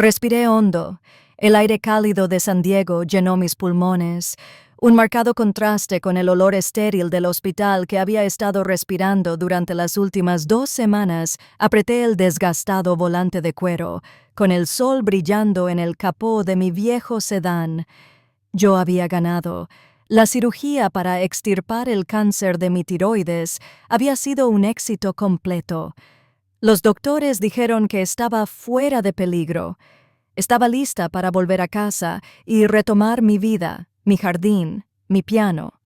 Respiré hondo. El aire cálido de San Diego llenó mis pulmones, un marcado contraste con el olor estéril del hospital que había estado respirando durante las últimas 2 semanas. Apreté el desgastado volante de cuero, con el sol brillando en el capó de mi viejo sedán. Yo había ganado. La cirugía para extirpar el cáncer de mi tiroides había sido un éxito completo. Los doctores dijeron que estaba fuera de peligro. Estaba lista para volver a casa y retomar mi vida, mi jardín, mi piano.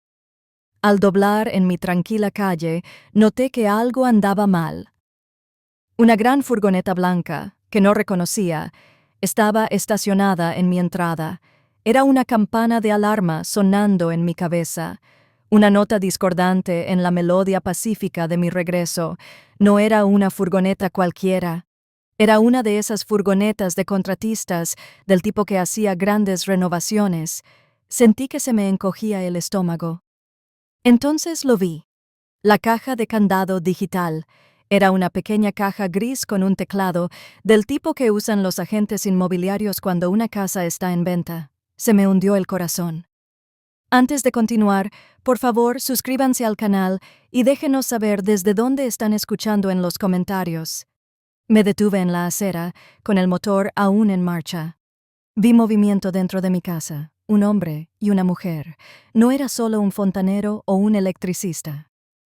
Al doblar en mi tranquila calle, noté que algo andaba mal. Una gran furgoneta blanca, que no reconocía, estaba estacionada en mi entrada. Era una campana de alarma sonando en mi cabeza, una nota discordante en la melodía pacífica de mi regreso. No era una furgoneta cualquiera. Era una de esas furgonetas de contratistas del tipo que hacía grandes renovaciones. Sentí que se me encogía el estómago. Entonces lo vi. La caja de candado digital. Era una pequeña caja gris con un teclado, del tipo que usan los agentes inmobiliarios cuando una casa está en venta. Se me hundió el corazón. Antes de continuar, por favor, suscríbanse al canal y déjenos saber desde dónde están escuchando en los comentarios. Me detuve en la acera, con el motor aún en marcha. Vi movimiento dentro de mi casa, un hombre y una mujer. No era solo un fontanero o un electricista.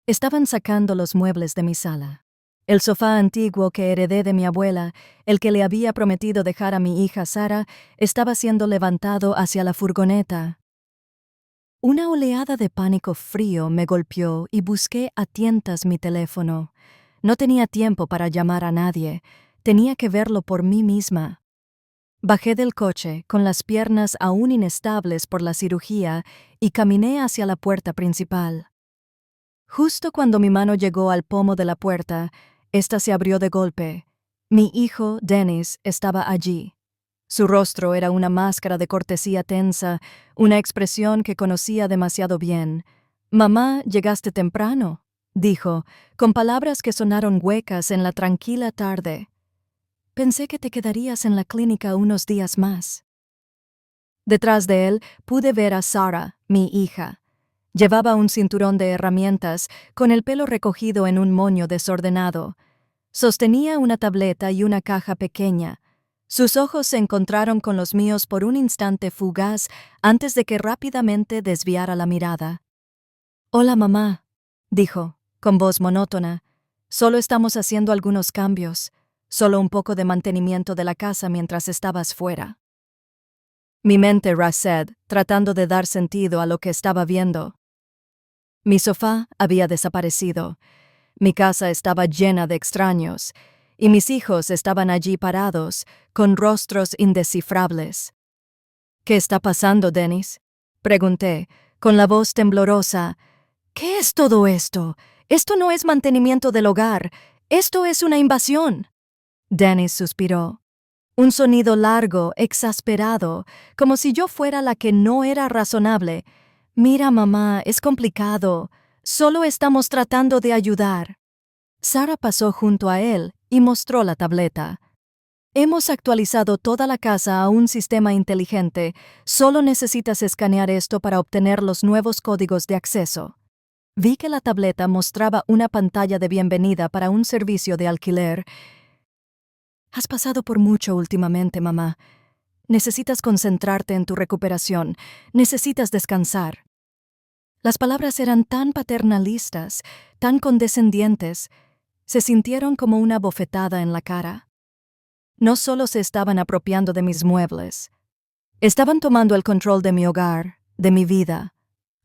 Estaban sacando los muebles de mi sala. El sofá antiguo que heredé de mi abuela, el que le había prometido dejar a mi hija Sara, estaba siendo levantado hacia la furgoneta. Una oleada de pánico frío me golpeó y busqué a tientas mi teléfono. No tenía tiempo para llamar a nadie. Tenía que verlo por mí misma. Bajé del coche, con las piernas aún inestables por la cirugía, y caminé hacia la puerta principal. Justo cuando mi mano llegó al pomo de la puerta, ésta se abrió de golpe. Mi hijo, Dennis, estaba allí. Su rostro era una máscara de cortesía tensa, una expresión que conocía demasiado bien. «Mamá, llegaste temprano», dijo, con palabras que sonaron huecas en la tranquila tarde. «Pensé que te quedarías en la clínica unos días más». Detrás de él pude ver a Sara, mi hija. Llevaba un cinturón de herramientas, con el pelo recogido en un moño desordenado. Sostenía una tableta y una caja pequeña. Sus ojos se encontraron con los míos por un instante fugaz antes de que rápidamente desviara la mirada. «Hola, mamá», dijo, con voz monótona. «Solo estamos haciendo algunos cambios. Solo un poco de mantenimiento de la casa mientras estabas fuera». Mi mente rased, tratando de dar sentido a lo que estaba viendo. Mi sofá había desaparecido. Mi casa estaba llena de extraños, y mis hijos estaban allí parados, con rostros indescifrables. «¿Qué está pasando, Dennis?», pregunté, con la voz temblorosa. «¿Qué es todo esto? Esto no es mantenimiento del hogar. Esto es una invasión». Dennis suspiró. Un sonido largo, exasperado, como si yo fuera la que no era razonable. «Mira, mamá, es complicado. Solo estamos tratando de ayudar». Sara pasó junto a él y mostró la tableta. «Hemos actualizado toda la casa a un sistema inteligente. Solo necesitas escanear esto para obtener los nuevos códigos de acceso». Vi que la tableta mostraba una pantalla de bienvenida para un servicio de alquiler. «Has pasado por mucho últimamente, mamá. Necesitas concentrarte en tu recuperación. Necesitas descansar». Las palabras eran tan paternalistas, tan condescendientes. Se sintieron como una bofetada en la cara. No solo se estaban apropiando de mis muebles. Estaban tomando el control de mi hogar, de mi vida.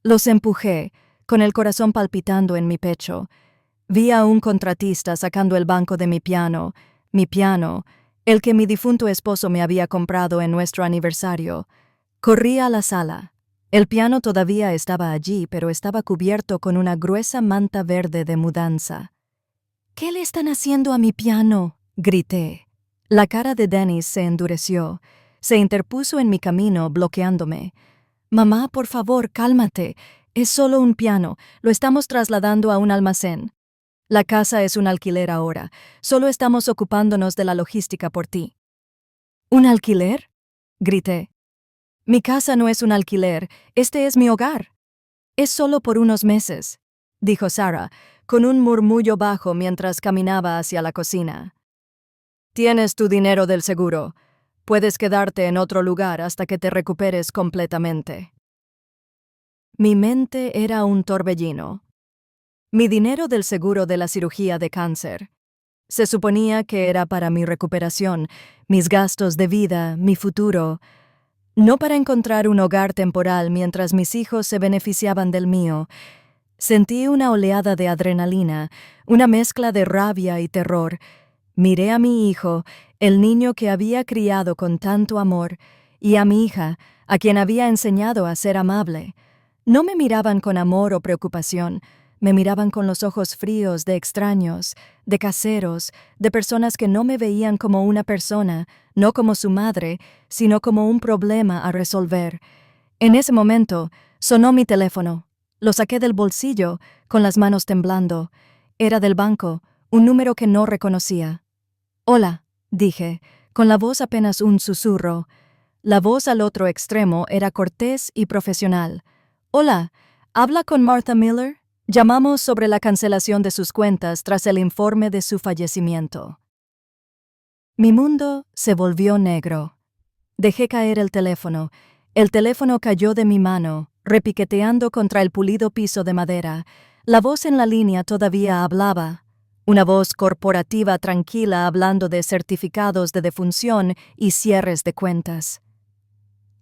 Los empujé, con el corazón palpitando en mi pecho. Vi a un contratista sacando el banco de mi piano, el que mi difunto esposo me había comprado en nuestro aniversario. Corrí a la sala. El piano todavía estaba allí, pero estaba cubierto con una gruesa manta verde de mudanza. «¿Qué le están haciendo a mi piano?», grité. La cara de Dennis se endureció. Se interpuso en mi camino, bloqueándome. «Mamá, por favor, cálmate. Es solo un piano. Lo estamos trasladando a un almacén. La casa es un alquiler ahora. Solo estamos ocupándonos de la logística por ti». ¿Un alquiler? Grité. Mi casa no es un alquiler, este es mi hogar. Es solo por unos meses, dijo Sarah, con un murmullo bajo mientras caminaba hacia la cocina. Tienes tu dinero del seguro. Puedes quedarte en otro lugar hasta que te recuperes completamente. Mi mente era un torbellino. Mi dinero del seguro de la cirugía de cáncer. Se suponía que era para mi recuperación, mis gastos de vida, mi futuro, no para encontrar un hogar temporal mientras mis hijos se beneficiaban del mío. Sentí una oleada de adrenalina, una mezcla de rabia y terror. Miré a mi hijo, el niño que había criado con tanto amor, y a mi hija, a quien había enseñado a ser amable. No me miraban con amor o preocupación, me miraban con los ojos fríos de extraños, de caseros, de personas que no me veían como una persona, no como su madre, sino como un problema a resolver. En ese momento, sonó mi teléfono. Lo saqué del bolsillo, con las manos temblando. Era del banco, un número que no reconocía. «Hola», dije, con la voz apenas un susurro. La voz al otro extremo era cortés y profesional. «Hola, ¿habla con Martha Miller? Llamamos sobre la cancelación de sus cuentas tras el informe de su fallecimiento». Mi mundo se volvió negro. Dejé caer el teléfono. El teléfono cayó de mi mano, repiqueteando contra el pulido piso de madera. La voz en la línea todavía hablaba. Una voz corporativa tranquila hablando de certificados de defunción y cierres de cuentas.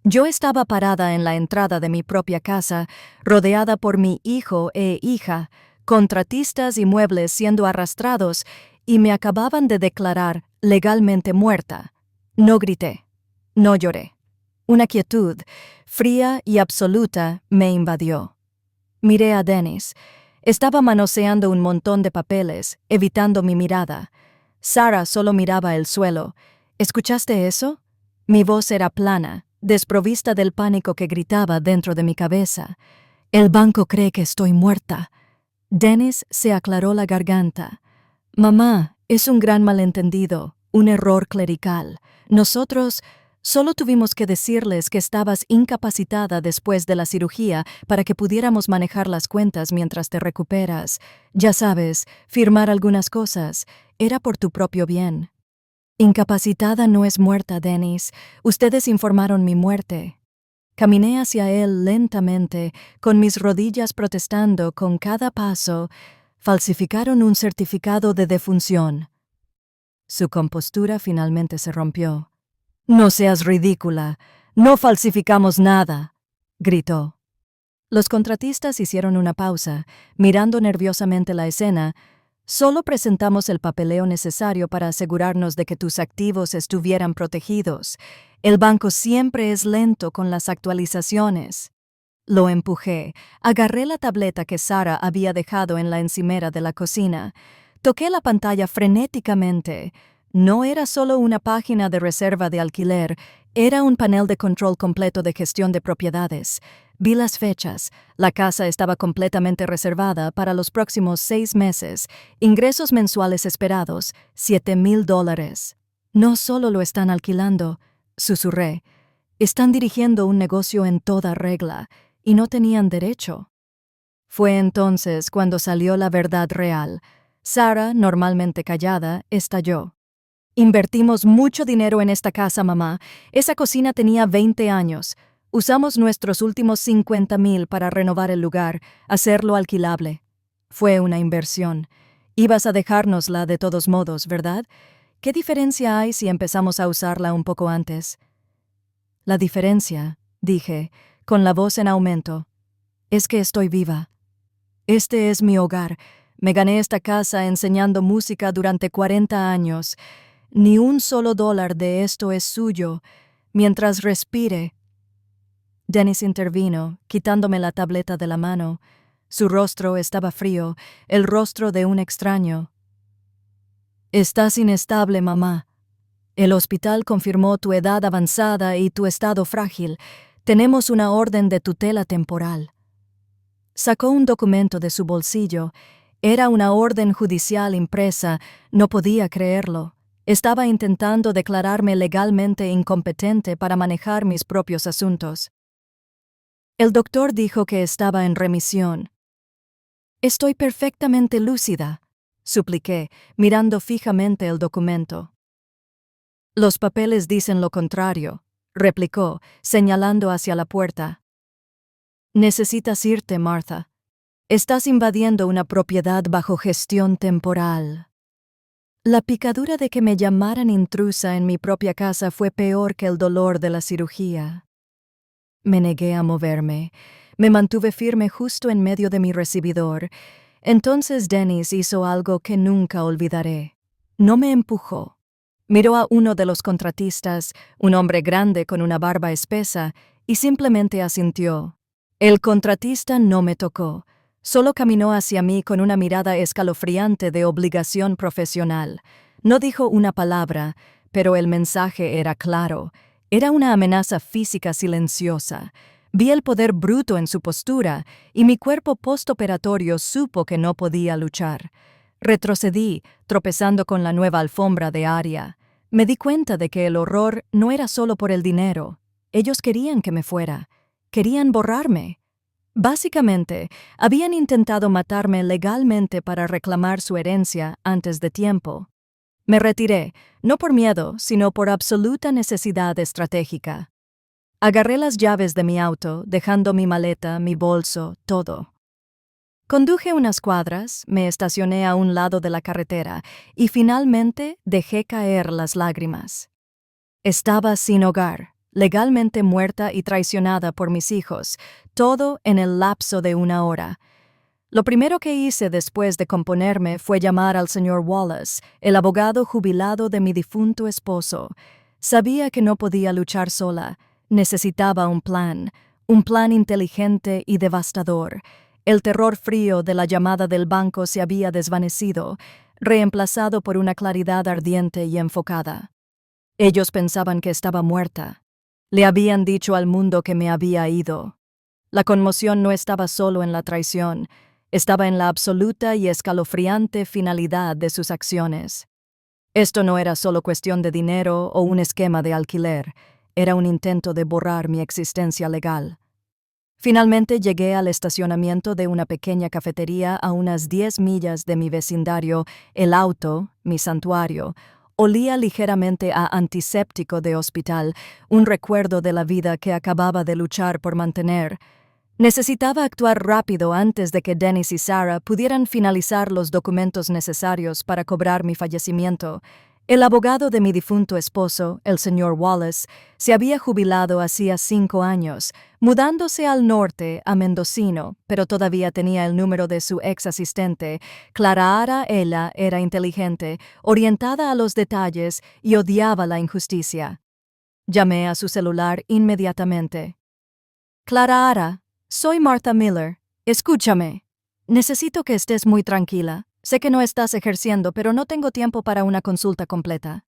Yo estaba parada en la entrada de mi propia casa, rodeada por mi hijo e hija, contratistas y muebles siendo arrastrados, y me acababan de declarar legalmente muerta. No grité, no lloré. Una quietud, fría y absoluta, me invadió. Miré a Dennis. Estaba manoseando un montón de papeles, evitando mi mirada. Sarah solo miraba el suelo. ¿Escuchaste eso? Mi voz era plana, desprovista del pánico que gritaba dentro de mi cabeza. El banco cree que estoy muerta. Dennis se aclaró la garganta. Mamá, es un gran malentendido, un error clerical. Nosotros solo tuvimos que decirles que estabas incapacitada después de la cirugía para que pudiéramos manejar las cuentas mientras te recuperas. Ya sabes, firmar algunas cosas. Era por tu propio bien. Incapacitada no es muerta, Dennis. Ustedes informaron mi muerte. Caminé hacia él lentamente, con mis rodillas protestando con cada paso. Falsificaron un certificado de defunción. Su compostura finalmente se rompió. «No seas ridícula. No falsificamos nada», gritó. Los contratistas hicieron una pausa, mirando nerviosamente la escena. «Solo presentamos el papeleo necesario para asegurarnos de que tus activos estuvieran protegidos. El banco siempre es lento con las actualizaciones». Lo empujé. Agarré la tableta que Sarah había dejado en la encimera de la cocina. Toqué la pantalla frenéticamente. No era solo una página de reserva de alquiler, era un panel de control completo de gestión de propiedades. Vi las fechas. La casa estaba completamente reservada para los próximos 6 meses. Ingresos mensuales esperados, $7,000. «No solo lo están alquilando», susurré. «Están dirigiendo un negocio en toda regla, y no tenían derecho». Fue entonces cuando salió la verdad real. Sarah, normalmente callada, estalló. «Invertimos mucho dinero en esta casa, mamá. Esa cocina tenía 20 años. Usamos nuestros últimos 50,000 para renovar el lugar, hacerlo alquilable. Fue una inversión. Ibas a dejárnosla de todos modos, ¿verdad? ¿Qué diferencia hay si empezamos a usarla un poco antes?» «La diferencia», dije, con la voz en aumento, «es que estoy viva. Este es mi hogar. Me gané esta casa enseñando música durante 40 años. Ni un solo dólar de esto es suyo. Mientras respire». Dennis intervino, quitándome la tableta de la mano. Su rostro estaba frío, el rostro de un extraño. «Estás inestable, mamá. El hospital confirmó tu edad avanzada y tu estado frágil. Tenemos una orden de tutela temporal». Sacó un documento de su bolsillo. Era una orden judicial impresa. No podía creerlo. Estaba intentando declararme legalmente incompetente para manejar mis propios asuntos. El doctor dijo que estaba en remisión. Estoy perfectamente lúcida, supliqué, mirando fijamente el documento. Los papeles dicen lo contrario, replicó, señalando hacia la puerta. Necesitas irte, Martha. Estás invadiendo una propiedad bajo gestión temporal. La picadura de que me llamaran intrusa en mi propia casa fue peor que el dolor de la cirugía. Me negué a moverme. Me mantuve firme justo en medio de mi recibidor. Entonces Dennis hizo algo que nunca olvidaré. No me empujó. Miró a uno de los contratistas, un hombre grande con una barba espesa, y simplemente asintió. El contratista no me tocó. Solo caminó hacia mí con una mirada escalofriante de obligación profesional. No dijo una palabra, pero el mensaje era claro. Era una amenaza física silenciosa. Vi el poder bruto en su postura, y mi cuerpo postoperatorio supo que no podía luchar. Retrocedí, tropezando con la nueva alfombra de Aria. Me di cuenta de que el horror no era solo por el dinero. Ellos querían que me fuera. Querían borrarme. Básicamente, habían intentado matarme legalmente para reclamar su herencia antes de tiempo. Me retiré, no por miedo, sino por absoluta necesidad estratégica. Agarré las llaves de mi auto, dejando mi maleta, mi bolso, todo. Conduje unas cuadras, me estacioné a un lado de la carretera y finalmente dejé caer las lágrimas. Estaba sin hogar, legalmente muerta y traicionada por mis hijos, todo en el lapso de 1 hora. Lo primero que hice después de componerme fue llamar al señor Wallace, el abogado jubilado de mi difunto esposo. Sabía que no podía luchar sola, necesitaba un plan inteligente y devastador. El terror frío de la llamada del banco se había desvanecido, reemplazado por una claridad ardiente y enfocada. Ellos pensaban que estaba muerta. Le habían dicho al mundo que me había ido. La conmoción no estaba solo en la traición, estaba en la absoluta y escalofriante finalidad de sus acciones. Esto no era solo cuestión de dinero o un esquema de alquiler, era un intento de borrar mi existencia legal. Finalmente llegué al estacionamiento de una pequeña cafetería a unas 10 millas de mi vecindario. El auto, mi santuario, olía ligeramente a antiséptico de hospital, un recuerdo de la vida que acababa de luchar por mantener. Necesitaba actuar rápido antes de que Dennis y Sarah pudieran finalizar los documentos necesarios para cobrar mi fallecimiento. El abogado de mi difunto esposo, el señor Wallace, se había jubilado hacía 5 años, mudándose al norte, a Mendocino, pero todavía tenía el número de su ex asistente. Clara Ara era inteligente, orientada a los detalles y odiaba la injusticia. Llamé a su celular inmediatamente. Clara Ara, soy Martha Miller. Escúchame. Necesito que estés muy tranquila. Sé que no estás ejerciendo, pero no tengo tiempo para una consulta completa.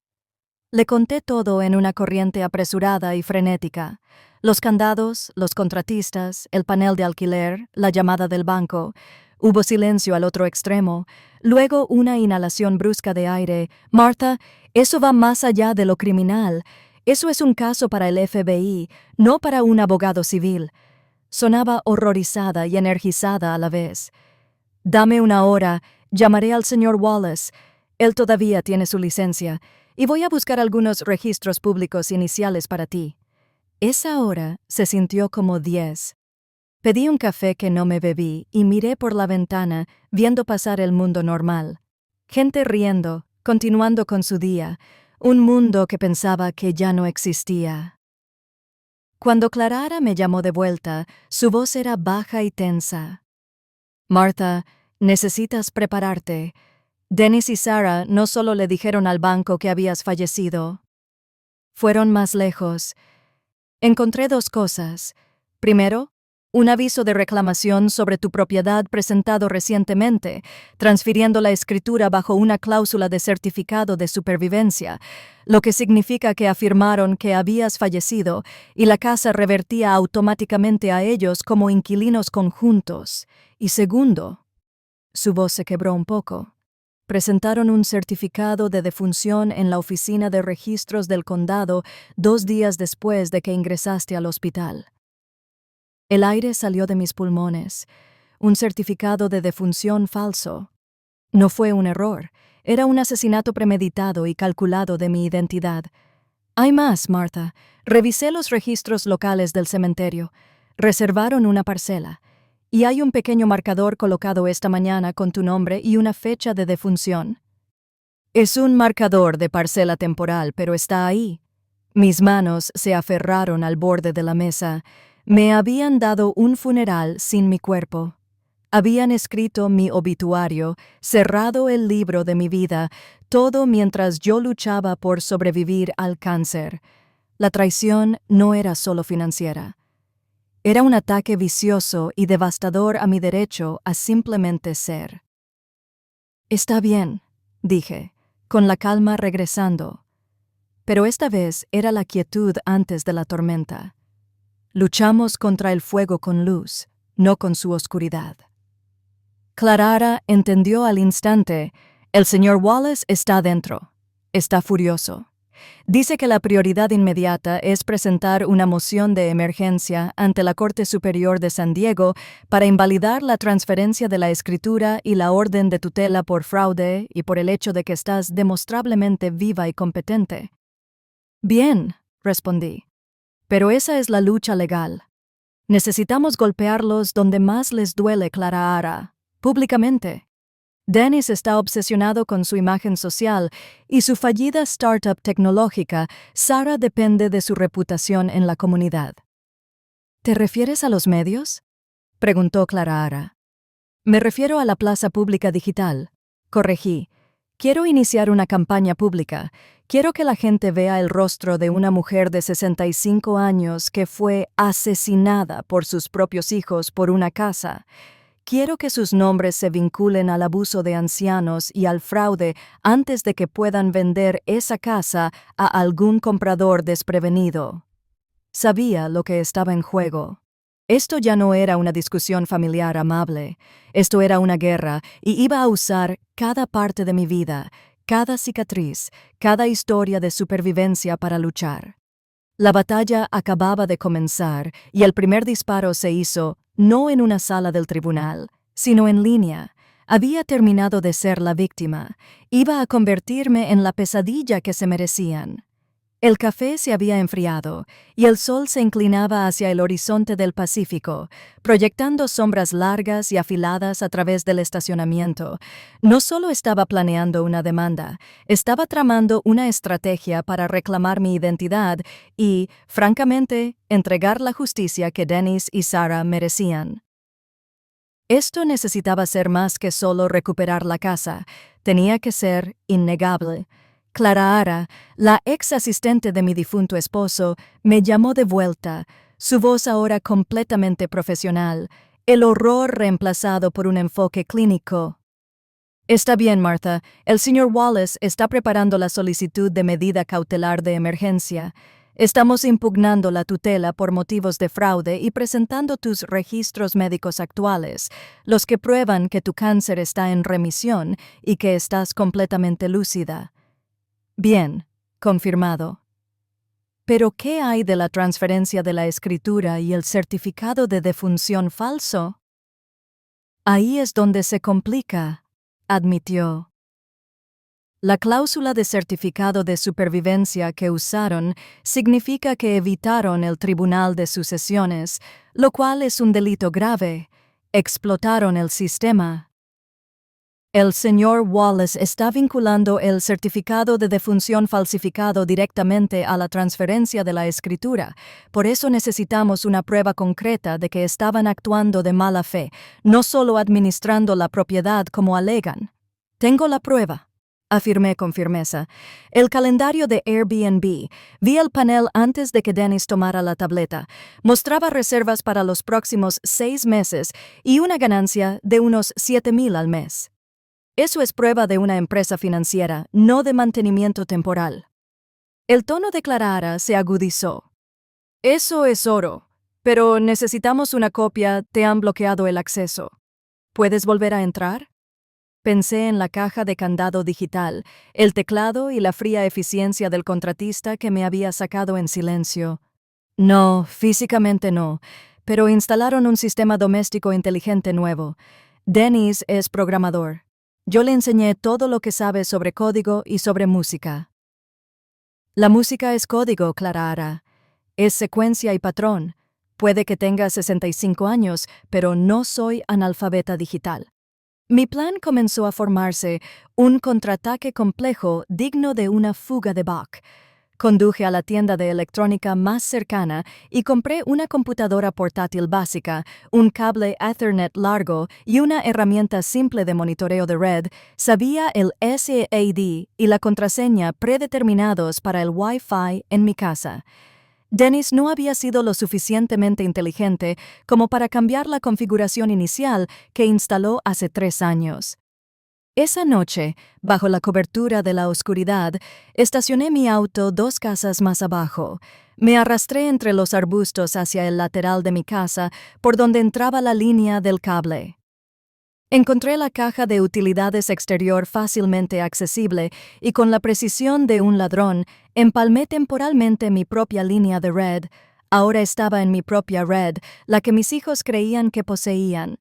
Le conté todo en una corriente apresurada y frenética. Los candados, los contratistas, el panel de alquiler, la llamada del banco. Hubo silencio al otro extremo. Luego una inhalación brusca de aire. Martha, eso va más allá de lo criminal. Eso es un caso para el FBI, no para un abogado civil. Sonaba horrorizada y energizada a la vez. Dame 1 hora, llamaré al señor Wallace. Él todavía tiene su licencia, y voy a buscar algunos registros públicos iniciales para ti. Esa hora se sintió como 10. Pedí un café que no me bebí y miré por la ventana, viendo pasar el mundo normal. Gente riendo, continuando con su día, un mundo que pensaba que ya no existía. Cuando Clara me llamó de vuelta, su voz era baja y tensa. Martha, necesitas prepararte. Dennis y Sarah no solo le dijeron al banco que habías fallecido. Fueron más lejos. Encontré 2 cosas. Primero, un aviso de reclamación sobre tu propiedad presentado recientemente, transfiriendo la escritura bajo una cláusula de certificado de supervivencia, lo que significa que afirmaron que habías fallecido y la casa revertía automáticamente a ellos como inquilinos conjuntos. Y segundo, su voz se quebró un poco. presentaron un certificado de defunción en la oficina de registros del condado 2 días después de que ingresaste al hospital. El aire salió de mis pulmones. Un certificado de defunción falso. No fue un error, era un asesinato premeditado y calculado de mi identidad. Hay más, Martha. Revisé los registros locales del cementerio. Reservaron una parcela. Y hay un pequeño marcador colocado esta mañana con tu nombre y una fecha de defunción. Es un marcador de parcela temporal, pero está ahí. Mis manos se aferraron al borde de la mesa. Me habían dado un funeral sin mi cuerpo. Habían escrito mi obituario, cerrado el libro de mi vida, todo mientras yo luchaba por sobrevivir al cáncer. La traición no era solo financiera. Era un ataque vicioso y devastador a mi derecho a simplemente ser. Está bien, dije, con la calma regresando. Pero esta vez era la quietud antes de la tormenta. Luchamos contra el fuego con luz, no con su oscuridad. Clara entendió al instante. El señor Wallace está dentro. Está furioso. Dice que la prioridad inmediata es presentar una moción de emergencia ante la Corte Superior de San Diego para invalidar la transferencia de la escritura y la orden de tutela por fraude y por el hecho de que estás demostrablemente viva y competente. Bien, respondí. Pero esa es la lucha legal. Necesitamos golpearlos donde más les duele, Clara, públicamente. Dennis está obsesionado con su imagen social y su fallida startup tecnológica, Sarah, depende de su reputación en la comunidad. ¿Te refieres a los medios?, preguntó Clara. Me refiero a la plaza pública digital, corregí. Quiero iniciar una campaña pública. Quiero que la gente vea el rostro de una mujer de 65 años que fue asesinada por sus propios hijos por una casa. Quiero que sus nombres se vinculen al abuso de ancianos y al fraude antes de que puedan vender esa casa a algún comprador desprevenido. Sabía lo que estaba en juego. Esto ya no era una discusión familiar amable. Esto era una guerra y iba a usar cada parte de mi vida, cada cicatriz, cada historia de supervivencia para luchar. La batalla acababa de comenzar y el primer disparo se hizo no en una sala del tribunal, sino en línea. Había terminado de ser la víctima. Iba a convertirme en la pesadilla que se merecían. El café se había enfriado y el sol se inclinaba hacia el horizonte del Pacífico, proyectando sombras largas y afiladas a través del estacionamiento. No solo estaba planeando una demanda, estaba tramando una estrategia para reclamar mi identidad y, francamente, entregar la justicia que Dennis y Sarah merecían. Esto necesitaba ser más que solo recuperar la casa, tenía que ser innegable. Clara, la ex asistente de mi difunto esposo, me llamó de vuelta, su voz ahora completamente profesional, el horror reemplazado por un enfoque clínico. Está bien, Martha. El señor Wallace está preparando la solicitud de medida cautelar de emergencia. Estamos impugnando la tutela por motivos de fraude y presentando tus registros médicos actuales, los que prueban que tu cáncer está en remisión y que estás completamente lúcida. Bien, confirmado. ¿Pero qué hay de la transferencia de la escritura y el certificado de defunción falso? Ahí es donde se complica, admitió. La cláusula de certificado de supervivencia que usaron significa que evitaron el tribunal de sucesiones, lo cual es un delito grave. Explotaron el sistema. El señor Wallace está vinculando el certificado de defunción falsificado directamente a la transferencia de la escritura. Por eso necesitamos una prueba concreta de que estaban actuando de mala fe, no solo administrando la propiedad como alegan. Tengo la prueba, afirmé con firmeza. El calendario de Airbnb. Vi el panel antes de que Dennis tomara la tableta. Mostraba reservas para los próximos 6 meses y una ganancia de unos $7,000 al mes. Eso es prueba de una empresa financiera, no de mantenimiento temporal. El tono de Clara se agudizó. Eso es oro, pero necesitamos una copia, te han bloqueado el acceso. ¿Puedes volver a entrar? Pensé en la caja de candado digital, el teclado y la fría eficiencia del contratista que me había sacado en silencio. No, físicamente no, pero instalaron un sistema doméstico inteligente nuevo. Dennis es programador. Yo le enseñé todo lo que sabe sobre código y sobre música. La música es código, Clara. Es secuencia y patrón. Puede que tenga 65 años, pero no soy analfabeta digital. Mi plan comenzó a formarse, un contraataque complejo digno de una fuga de Bach. Conduje a la tienda de electrónica más cercana y compré una computadora portátil básica, un cable Ethernet largo y una herramienta simple de monitoreo de red. Sabía el SAD y la contraseña predeterminados para el Wi-Fi en mi casa. Dennis no había sido lo suficientemente inteligente como para cambiar la configuración inicial que instaló hace 3 años. Esa noche, bajo la cobertura de la oscuridad, estacioné mi auto 2 casas más abajo. Me arrastré entre los arbustos hacia el lateral de mi casa, por donde entraba la línea del cable. Encontré la caja de utilidades exterior fácilmente accesible y con la precisión de un ladrón, empalmé temporalmente mi propia línea de red. Ahora estaba en mi propia red, la que mis hijos creían que poseían.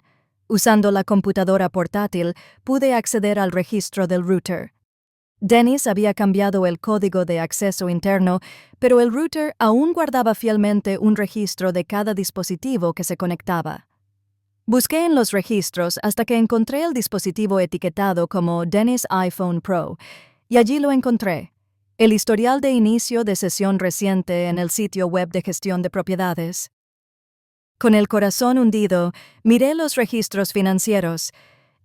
Usando la computadora portátil, pude acceder al registro del router. Dennis había cambiado el código de acceso interno, pero el router aún guardaba fielmente un registro de cada dispositivo que se conectaba. Busqué en los registros hasta que encontré el dispositivo etiquetado como Dennis iPhone Pro, y allí lo encontré. El historial de inicio de sesión reciente en el sitio web de gestión de propiedades. Con el corazón hundido, miré los registros financieros.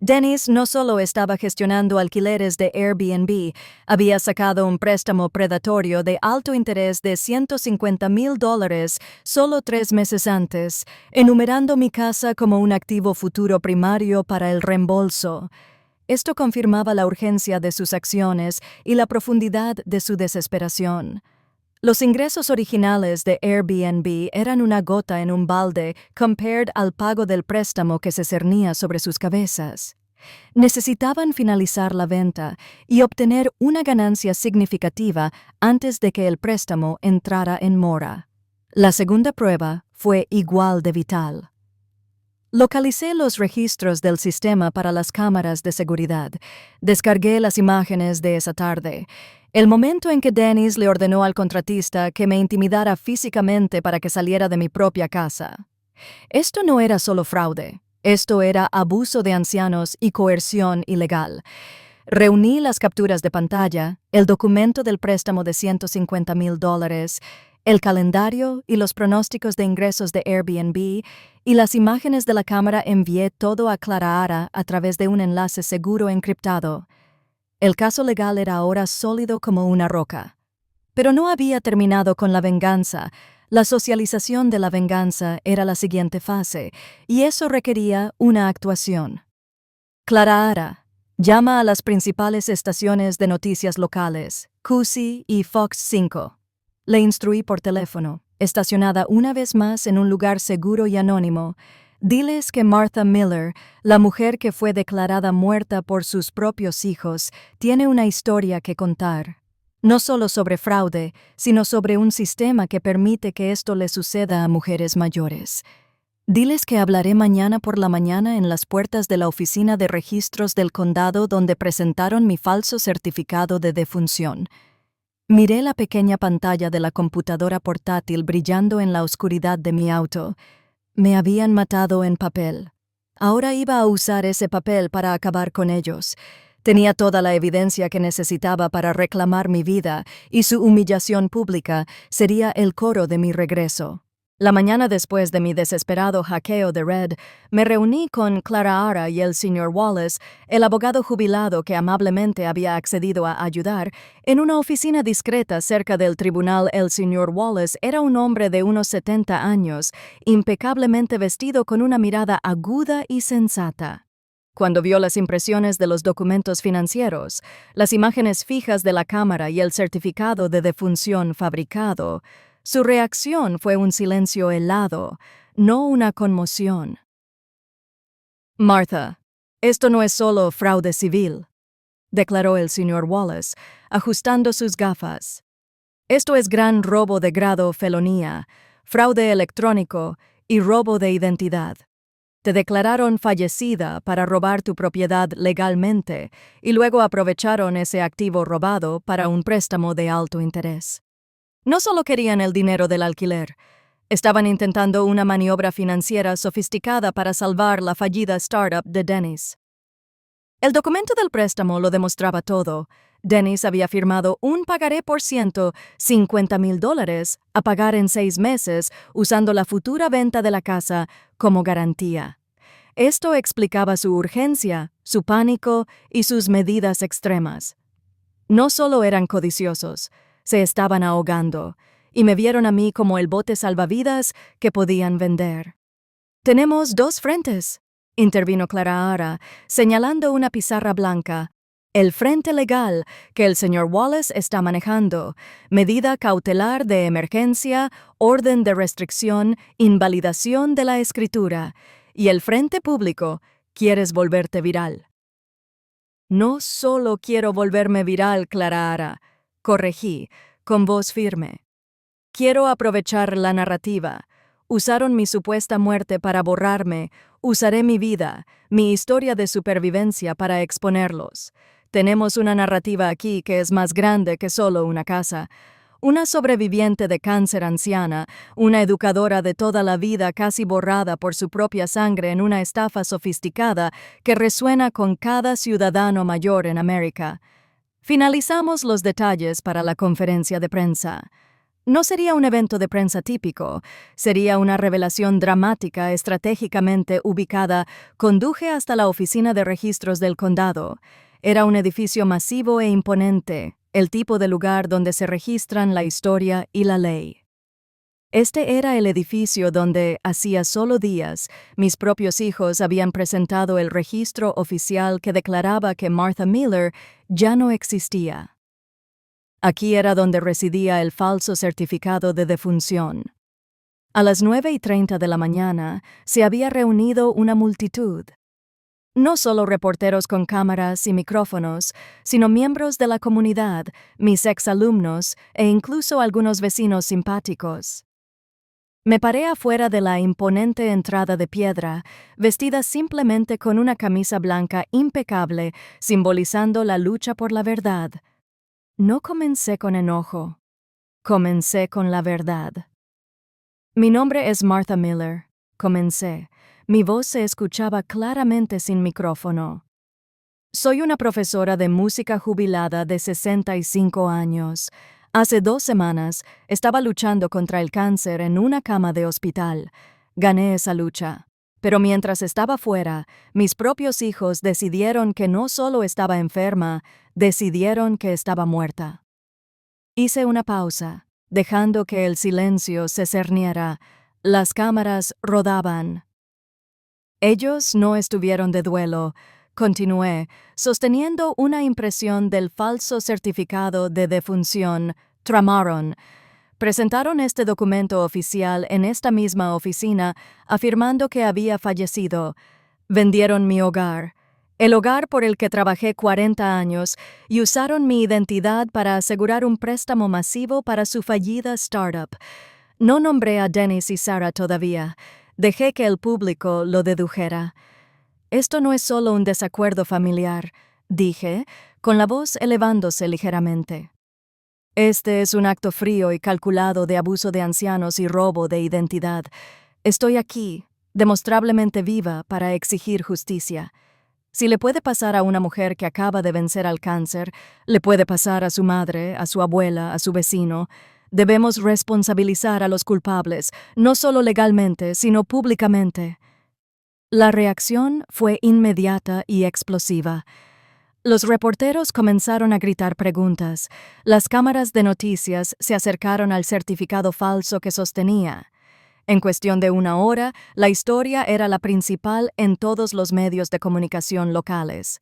Dennis no solo estaba gestionando alquileres de Airbnb, había sacado un préstamo predatorio de alto interés de $150,000 solo 3 meses antes, enumerando mi casa como un activo futuro primario para el reembolso. Esto confirmaba la urgencia de sus acciones y la profundidad de su desesperación. Los ingresos originales de Airbnb eran una gota en un balde compared al pago del préstamo que se cernía sobre sus cabezas. Necesitaban finalizar la venta y obtener una ganancia significativa antes de que el préstamo entrara en mora. La segunda prueba fue igual de vital. Localicé los registros del sistema para las cámaras de seguridad. Descargué las imágenes de esa tarde. El momento en que Dennis le ordenó al contratista que me intimidara físicamente para que saliera de mi propia casa. Esto no era solo fraude. Esto era abuso de ancianos y coerción ilegal. Reuní las capturas de pantalla, el documento del préstamo de $150,000, el calendario y los pronósticos de ingresos de Airbnb, y las imágenes de la cámara envié todo a Clara a través de un enlace seguro encriptado. El caso legal era ahora sólido como una roca. Pero no había terminado con la venganza. La socialización de la venganza era la siguiente fase, y eso requería una actuación. Clara llama a las principales estaciones de noticias locales, QC y Fox 5. Le instruí por teléfono, estacionada una vez más en un lugar seguro y anónimo. Diles que Martha Miller, la mujer que fue declarada muerta por sus propios hijos, tiene una historia que contar. No solo sobre fraude, sino sobre un sistema que permite que esto le suceda a mujeres mayores. Diles que hablaré mañana por la mañana en las puertas de la oficina de registros del condado donde presentaron mi falso certificado de defunción. Miré la pequeña pantalla de la computadora portátil brillando en la oscuridad de mi auto. Me habían matado en papel. Ahora iba a usar ese papel para acabar con ellos. Tenía toda la evidencia que necesitaba para reclamar mi vida, y su humillación pública sería el coro de mi regreso. La mañana después de mi desesperado hackeo de Red, me reuní con Clara y el Sr. Wallace, el abogado jubilado que amablemente había accedido a ayudar, en una oficina discreta cerca del tribunal. El Sr. Wallace era un hombre de unos 70 años, impecablemente vestido con una mirada aguda y sensata. Cuando vio las impresiones de los documentos financieros, las imágenes fijas de la cámara y el certificado de defunción fabricado, su reacción fue un silencio helado, no una conmoción. Martha, Esto no es solo fraude civil, declaró el señor Wallace, ajustando sus gafas. Esto es gran robo de grado felonía, fraude electrónico y robo de identidad. Te declararon fallecida para robar tu propiedad legalmente y luego aprovecharon ese activo robado para un préstamo de alto interés. No solo querían el dinero del alquiler, estaban intentando una maniobra financiera sofisticada para salvar la fallida startup de Dennis. El documento del préstamo lo demostraba todo. Dennis había firmado un pagaré por ciento, $50,000, a pagar en 6 meses usando la futura venta de la casa como garantía. Esto explicaba su urgencia, su pánico y sus medidas extremas. No solo eran codiciosos, se estaban ahogando, y me vieron a mí como el bote salvavidas que podían vender. «Tenemos 2 frentes», intervino Clara Ara, señalando una pizarra blanca. «El frente legal, que el señor Wallace está manejando, medida cautelar de emergencia, orden de restricción, invalidación de la escritura. Y el frente público, quieres volverte viral». «No solo quiero volverme viral, Clara Ara», corregí, con voz firme. «Quiero aprovechar la narrativa. Usaron mi supuesta muerte para borrarme. Usaré mi vida, mi historia de supervivencia para exponerlos. Tenemos una narrativa aquí que es más grande que solo una casa. Una sobreviviente de cáncer anciana, una educadora de toda la vida casi borrada por su propia sangre en una estafa sofisticada que resuena con cada ciudadano mayor en América. Finalizamos los detalles para la conferencia de prensa. No sería un evento de prensa típico, sería una revelación dramática estratégicamente ubicada. Conduje hasta la oficina de registros del condado. Era un edificio masivo e imponente, el tipo de lugar donde se registran la historia y la ley. Este era el edificio donde, hacía solo días, mis propios hijos habían presentado el registro oficial que declaraba que Martha Miller ya no existía. Aquí era donde residía el falso certificado de defunción. A las 9:30 de la mañana se había reunido una multitud. No solo reporteros con cámaras y micrófonos, sino miembros de la comunidad, mis exalumnos e incluso algunos vecinos simpáticos. Me paré afuera de la imponente entrada de piedra, vestida simplemente con una camisa blanca impecable, simbolizando la lucha por la verdad. No comencé con enojo, comencé con la verdad. «Mi nombre es Martha Miller», comencé. Mi voz se escuchaba claramente sin micrófono. «Soy una profesora de música jubilada de 65 años. Hace 2 semanas estaba luchando contra el cáncer en una cama de hospital. Gané esa lucha. Pero mientras estaba fuera, mis propios hijos decidieron que no solo estaba enferma, decidieron que estaba muerta». Hice una pausa, dejando que el silencio se cerniera. Las cámaras rodaban. «Ellos no estuvieron de duelo», continué, sosteniendo una impresión del falso certificado de defunción. «Tramaron. Presentaron este documento oficial en esta misma oficina, afirmando que había fallecido. Vendieron mi hogar, el hogar por el que trabajé 40 años, y usaron mi identidad para asegurar un préstamo masivo para su fallida startup. No nombré a Dennis y Sarah todavía. Dejé que el público lo dedujera. Esto no es solo un desacuerdo familiar», dije, con la voz elevándose ligeramente. «Este es un acto frío y calculado de abuso de ancianos y robo de identidad. Estoy aquí, demostrablemente viva, para exigir justicia. Si le puede pasar a una mujer que acaba de vencer al cáncer, le puede pasar a su madre, a su abuela, a su vecino. Debemos responsabilizar a los culpables, no solo legalmente, sino públicamente». La reacción fue inmediata y explosiva. Los reporteros comenzaron a gritar preguntas. Las cámaras de noticias se acercaron al certificado falso que sostenía. En cuestión de 1 hora, la historia era la principal en todos los medios de comunicación locales.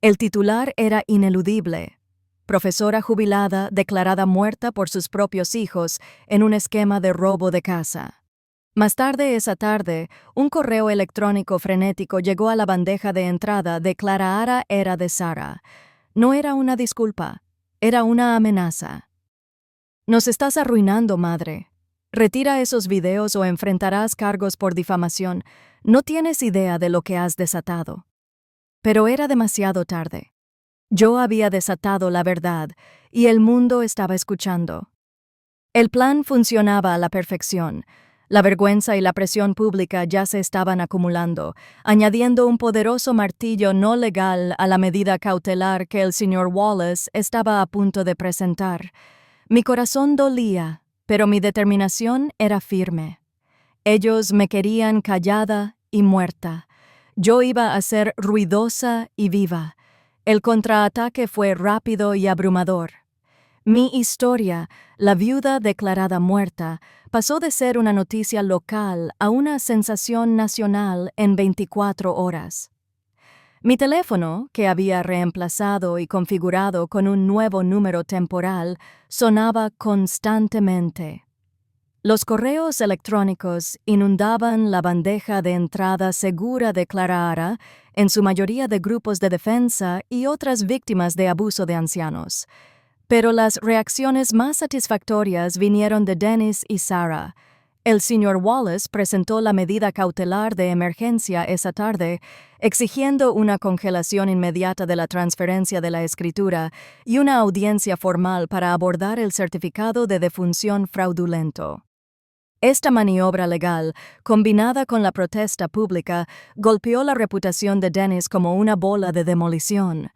El titular era ineludible: profesora jubilada declarada muerta por sus propios hijos en un esquema de robo de casa. Más tarde esa tarde, un correo electrónico frenético llegó a la bandeja de entrada de Clara era de Sara. No era una disculpa, era una amenaza. Nos estás arruinando, madre. Retira esos videos o enfrentarás cargos por difamación. No tienes idea de lo que has desatado. Pero era demasiado tarde. Yo había desatado la verdad y el mundo estaba escuchando. El plan funcionaba a la perfección. La vergüenza y la presión pública ya se estaban acumulando, añadiendo un poderoso martillo no legal a la medida cautelar que el señor Wallace estaba a punto de presentar. Mi corazón dolía, pero mi determinación era firme. Ellos me querían callada y muerta. Yo iba a ser ruidosa y viva. El contraataque fue rápido y abrumador. Mi historia, la viuda declarada muerta, pasó de ser una noticia local a una sensación nacional en 24 horas. Mi teléfono, que había reemplazado y configurado con un nuevo número temporal, sonaba constantemente. Los correos electrónicos inundaban la bandeja de entrada segura de Clara, en su mayoría de grupos de defensa y otras víctimas de abuso de ancianos. Pero las reacciones más satisfactorias vinieron de Dennis y Sarah. El señor Wallace presentó la medida cautelar de emergencia esa tarde, exigiendo una congelación inmediata de la transferencia de la escritura y una audiencia formal para abordar el certificado de defunción fraudulento. Esta maniobra legal, combinada con la protesta pública, golpeó la reputación de Dennis como una bola de demolición.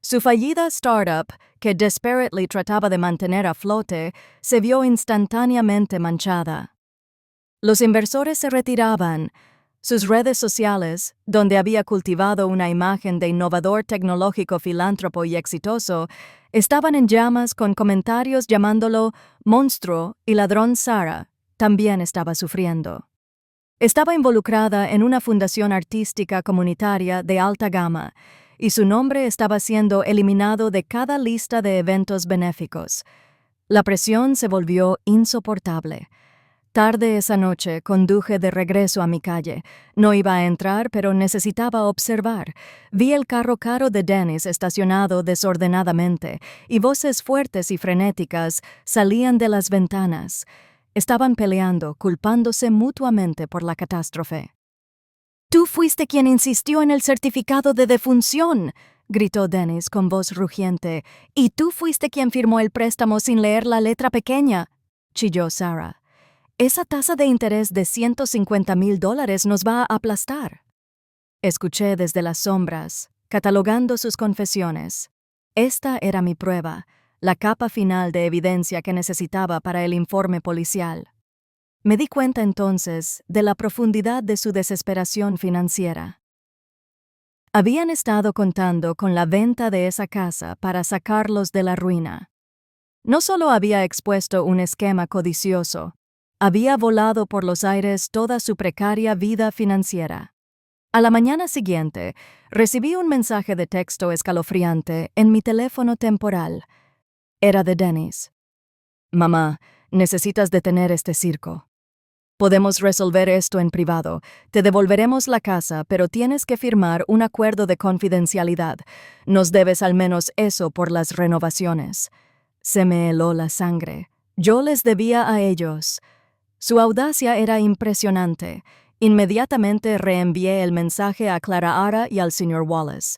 Su fallida startup, que desperately trataba de mantener a flote, se vio instantáneamente manchada. Los inversores se retiraban. Sus redes sociales, donde había cultivado una imagen de innovador tecnológico filántropo y exitoso, estaban en llamas con comentarios llamándolo monstruo y ladrón. Sarah también estaba sufriendo. Estaba involucrada en una fundación artística comunitaria de alta gama, y su nombre estaba siendo eliminado de cada lista de eventos benéficos. La presión se volvió insoportable. Tarde esa noche conduje de regreso a mi calle. No iba a entrar, pero necesitaba observar. Vi el carro caro de Dennis estacionado desordenadamente, y voces fuertes y frenéticas salían de las ventanas. Estaban peleando, culpándose mutuamente por la catástrofe. «Tú fuiste quien insistió en el certificado de defunción», gritó Dennis con voz rugiente. «Y tú fuiste quien firmó el préstamo sin leer la letra pequeña», chilló Sarah. «Esa tasa de interés de $150,000 nos va a aplastar». Escuché desde las sombras, catalogando sus confesiones. Esta era mi prueba, la capa final de evidencia que necesitaba para el informe policial. Me di cuenta entonces de la profundidad de su desesperación financiera. Habían estado contando con la venta de esa casa para sacarlos de la ruina. No solo había expuesto un esquema codicioso, había volado por los aires toda su precaria vida financiera. A la mañana siguiente, recibí un mensaje de texto escalofriante en mi teléfono temporal. Era de Dennis. «Mamá, necesitas detener este circo. Podemos resolver esto en privado. Te devolveremos la casa, pero tienes que firmar un acuerdo de confidencialidad. Nos debes al menos eso por las renovaciones». Se me heló la sangre. Yo les debía a ellos. Su audacia era impresionante. Inmediatamente reenvié el mensaje a Clara y al señor Wallace.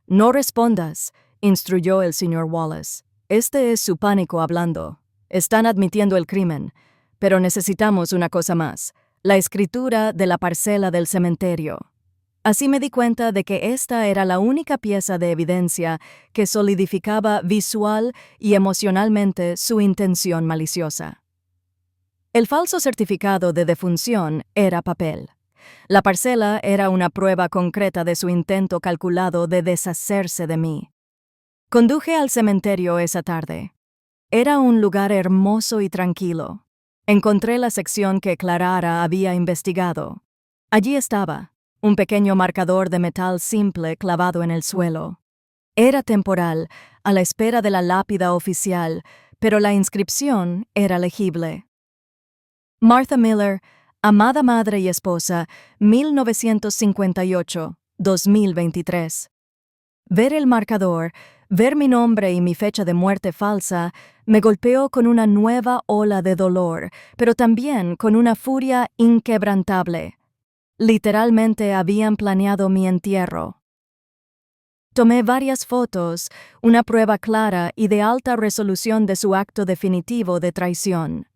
«No respondas», instruyó el señor Wallace. «Este es su pánico hablando. Están admitiendo el crimen. Pero necesitamos una cosa más, la escritura de la parcela del cementerio». Así me di cuenta de que esta era la única pieza de evidencia que solidificaba visual y emocionalmente su intención maliciosa. El falso certificado de defunción era papel. La parcela era una prueba concreta de su intento calculado de deshacerse de mí. Conduje al cementerio esa tarde. Era un lugar hermoso y tranquilo. Encontré la sección que Clara había investigado. Allí estaba, un pequeño marcador de metal simple clavado en el suelo. Era temporal, a la espera de la lápida oficial, pero la inscripción era legible. Martha Miller, Amada madre y esposa, 1958-2023. Ver el marcador, ver mi nombre y mi fecha de muerte falsa, me golpeó con una nueva ola de dolor, pero también con una furia inquebrantable. Literalmente habían planeado mi entierro. Tomé varias fotos, una prueba clara y de alta resolución de su acto definitivo de traición.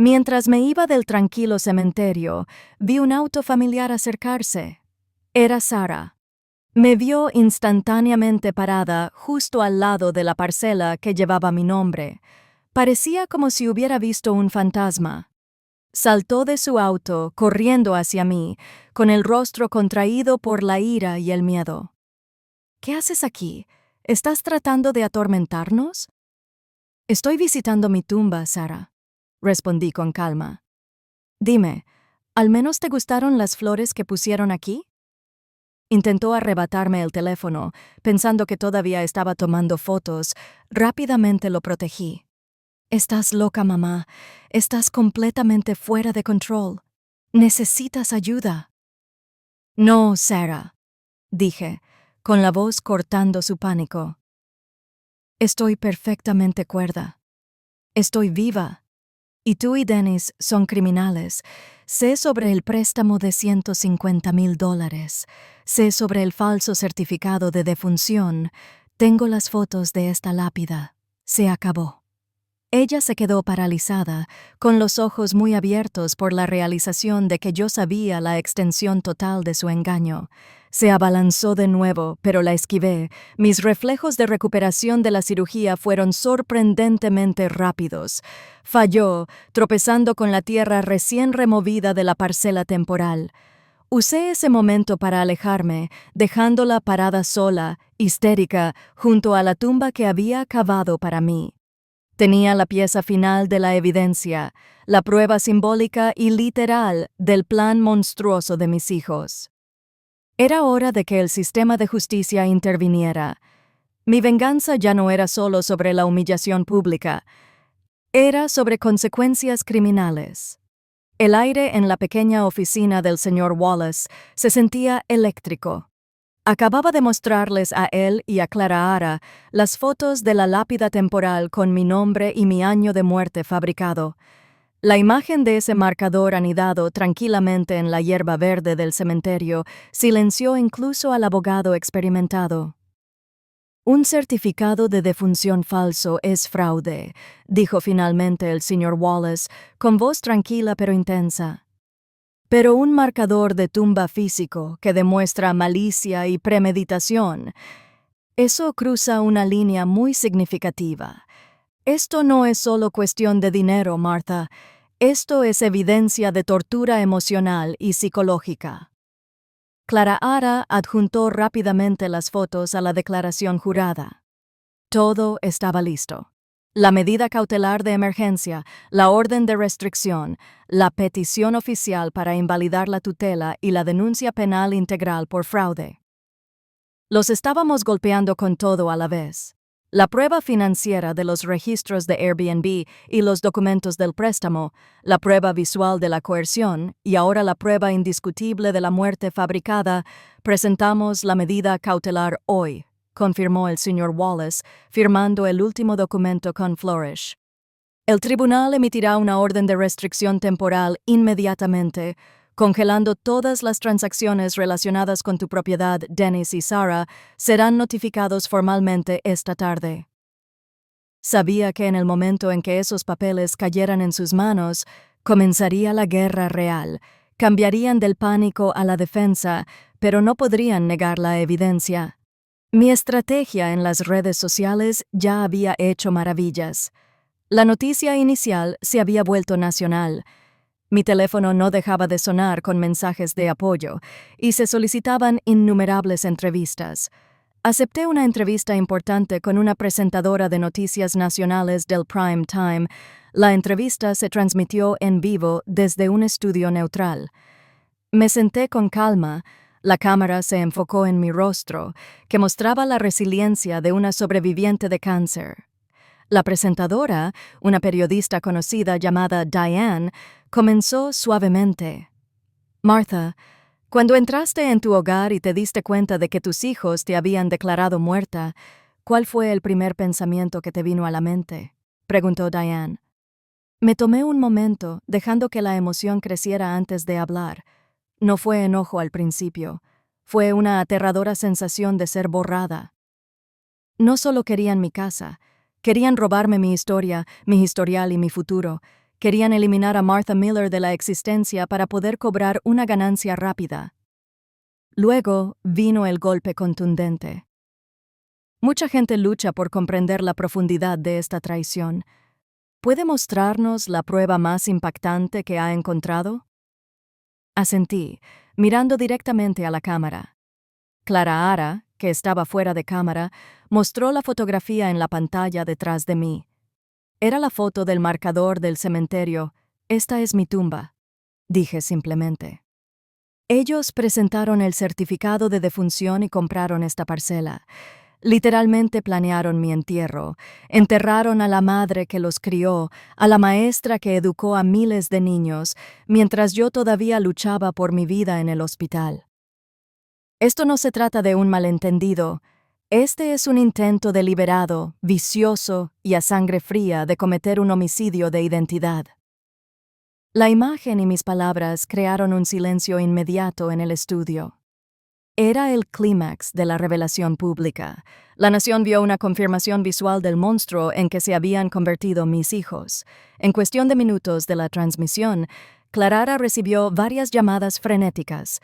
Mientras me iba del tranquilo cementerio, vi un auto familiar acercarse. Era Sara. Me vio instantáneamente parada justo al lado de la parcela que llevaba mi nombre. Parecía como si hubiera visto un fantasma. Saltó de su auto, corriendo hacia mí, con el rostro contraído por la ira y el miedo. ¿Qué haces aquí? ¿Estás tratando de atormentarnos? Estoy visitando mi tumba, Sara, respondí con calma. Dime, ¿al menos te gustaron las flores que pusieron aquí? Intentó arrebatarme el teléfono, pensando que todavía estaba tomando fotos. Rápidamente lo protegí. Estás loca, mamá. Estás completamente fuera de control. Necesitas ayuda. No, Sara, dije, con la voz cortando su pánico. Estoy perfectamente cuerda. Estoy viva. Y tú y Dennis son criminales. Sé sobre el préstamo de $150,000. Sé sobre el falso certificado de defunción. Tengo las fotos de esta lápida. Se acabó. Ella se quedó paralizada, con los ojos muy abiertos por la realización de que yo sabía la extensión total de su engaño. Se abalanzó de nuevo, pero la esquivé. Mis reflejos de recuperación de la cirugía fueron sorprendentemente rápidos. Falló, tropezando con la tierra recién removida de la parcela temporal. Usé ese momento para alejarme, dejándola parada sola, histérica, junto a la tumba que había cavado para mí. Tenía la pieza final de la evidencia, la prueba simbólica y literal del plan monstruoso de mis hijos. Era hora de que el sistema de justicia interviniera. Mi venganza ya no era solo sobre la humillación pública, era sobre consecuencias criminales. El aire en la pequeña oficina del señor Wallace se sentía eléctrico. Acababa de mostrarles a él y a Clara Ara las fotos de la lápida temporal con mi nombre y mi año de muerte fabricado. La imagen de ese marcador anidado tranquilamente en la hierba verde del cementerio silenció incluso al abogado experimentado. Un certificado de defunción falso es fraude, dijo finalmente el señor Wallace, con voz tranquila pero intensa. Pero un marcador de tumba físico que demuestra malicia y premeditación, eso cruza una línea muy significativa. Esto no es solo cuestión de dinero, Martha. Esto es evidencia de tortura emocional y psicológica. Clara Ara adjuntó rápidamente las fotos a la declaración jurada. Todo estaba listo. La medida cautelar de emergencia, la orden de restricción, la petición oficial para invalidar la tutela y la denuncia penal integral por fraude. Los estábamos golpeando con todo a la vez. La prueba financiera de los registros de Airbnb y los documentos del préstamo, la prueba visual de la coerción y ahora la prueba indiscutible de la muerte fabricada, presentamos la medida cautelar hoy, confirmó el señor Wallace, firmando el último documento con flourish. El tribunal emitirá una orden de restricción temporal inmediatamente, congelando todas las transacciones relacionadas con tu propiedad, Dennis y Sara, serán notificados formalmente esta tarde. Sabía que en el momento en que esos papeles cayeran en sus manos, comenzaría la guerra real. Cambiarían del pánico a la defensa, pero no podrían negar la evidencia. Mi estrategia en las redes sociales ya había hecho maravillas. La noticia inicial se había vuelto nacional. Mi teléfono no dejaba de sonar con mensajes de apoyo y se solicitaban innumerables entrevistas. Acepté una entrevista importante con una presentadora de noticias nacionales del prime time. La entrevista se transmitió en vivo desde un estudio neutral. Me senté con calma. La cámara se enfocó en mi rostro, que mostraba la resiliencia de una sobreviviente de cáncer. La presentadora, una periodista conocida llamada Diane, comenzó suavemente. Martha, cuando entraste en tu hogar y te diste cuenta de que tus hijos te habían declarado muerta, ¿cuál fue el primer pensamiento que te vino a la mente?, preguntó Diane. Me tomé un momento, dejando que la emoción creciera antes de hablar. No fue enojo al principio, fue una aterradora sensación de ser borrada. No solo querían mi casa, querían robarme mi historia, mi historial y mi futuro. Querían eliminar a Martha Miller de la existencia para poder cobrar una ganancia rápida. Luego vino el golpe contundente. Mucha gente lucha por comprender la profundidad de esta traición. ¿Puede mostrarnos la prueba más impactante que ha encontrado? Asentí, mirando directamente a la cámara. Clara Ara, que estaba fuera de cámara, mostró la fotografía en la pantalla detrás de mí. Era la foto del marcador del cementerio. Esta es mi tumba, dije simplemente. Ellos presentaron el certificado de defunción y compraron esta parcela. Literalmente planearon mi entierro. Enterraron a la madre que los crió, a la maestra que educó a miles de niños, mientras yo todavía luchaba por mi vida en el hospital. Esto no se trata de un malentendido. Este es un intento deliberado, vicioso y a sangre fría de cometer un homicidio de identidad. La imagen y mis palabras crearon un silencio inmediato en el estudio. Era el clímax de la revelación pública. La nación vio una confirmación visual del monstruo en que se habían convertido mis hijos. En cuestión de minutos de la transmisión, Clara recibió varias llamadas frenéticas.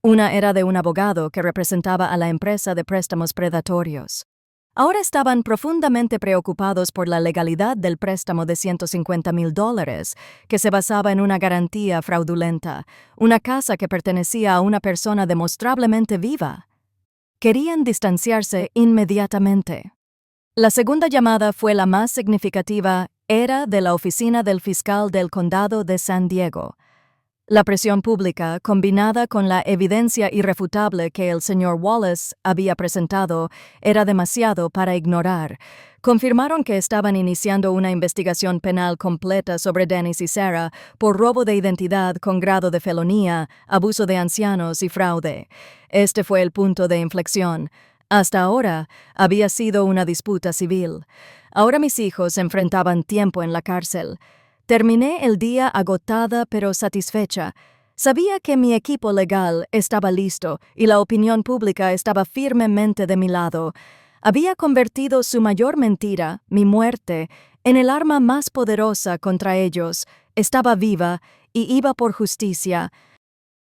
Una era de un abogado que representaba a la empresa de préstamos predatorios. Ahora estaban profundamente preocupados por la legalidad del préstamo de $150,000, que se basaba en una garantía fraudulenta, una casa que pertenecía a una persona demostrablemente viva. Querían distanciarse inmediatamente. La segunda llamada fue la más significativa, era de la oficina del fiscal del condado de San Diego. La presión pública, combinada con la evidencia irrefutable que el señor Wallace había presentado, era demasiado para ignorar. Confirmaron que estaban iniciando una investigación penal completa sobre Dennis y Sarah por robo de identidad con grado de felonía, abuso de ancianos y fraude. Este fue el punto de inflexión. Hasta ahora había sido una disputa civil. Ahora mis hijos enfrentaban tiempo en la cárcel. Terminé el día agotada pero satisfecha. Sabía que mi equipo legal estaba listo y la opinión pública estaba firmemente de mi lado. Había convertido su mayor mentira, mi muerte, en el arma más poderosa contra ellos. Estaba viva y iba por justicia.